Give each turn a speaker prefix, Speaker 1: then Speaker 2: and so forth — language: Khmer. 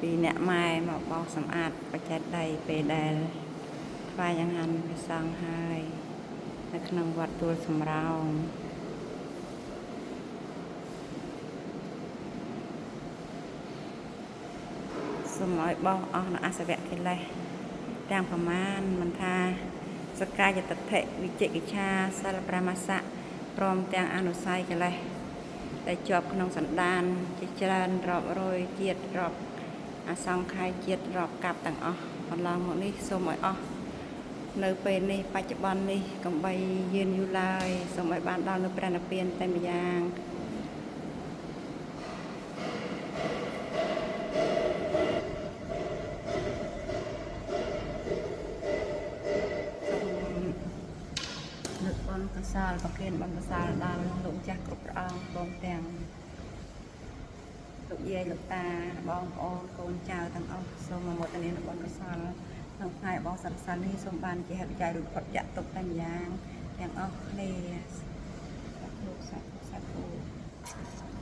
Speaker 1: ពីអ្នកម៉ែមកបោសសម្អាតបច្ចេកដីពេលដែលថ្វាយចង្ហាន់ព្រះសង្ឃហើយនៅក្នុងវត្តទួលសំរោងសូមឲ្យបោសអស់នៅអសវៈកិលេសទាំងប្រមាណមិនថាសក្កាយតិដ្ឋិវិជកិច្ឆាសិល5ម៉ាសៈព្រមទាំងអនុស័យកិលេសដែលជាប់ក្នុងសន្តានជាច្រើនរាប់រយជាតិរាប់អសង្ខ័យជាតិរាប់កាប់ទាំងអស់កន្លងមកនេះសូមឲ្យអស់នៅពេលនេះបច្ចុប្បន្ននេះកុំបីយឺនយូរឡើយសូមឲ្យបានដល់នៅព្រះនិព្វានតែម្យ៉ាងលើកបុណ្យកុសលប្រគេនបុណ្យកុសលដល់លោកម្ចាស់គ្រប់ព្រះអង្គព្រមទាំងលោកយាយលោកតាបងប្អូនកូនចៅទាំងអស់សូមអនុមោទនាបុណ្យកុសលក្នុងថ្ងៃបងសរសើរនេះសូមបានជាហេតុបច្ច័យរួចផុតចាកទុក្ខតែម្យ៉ាងទាំងអស់គ្នាសាធុសាធុសាធុ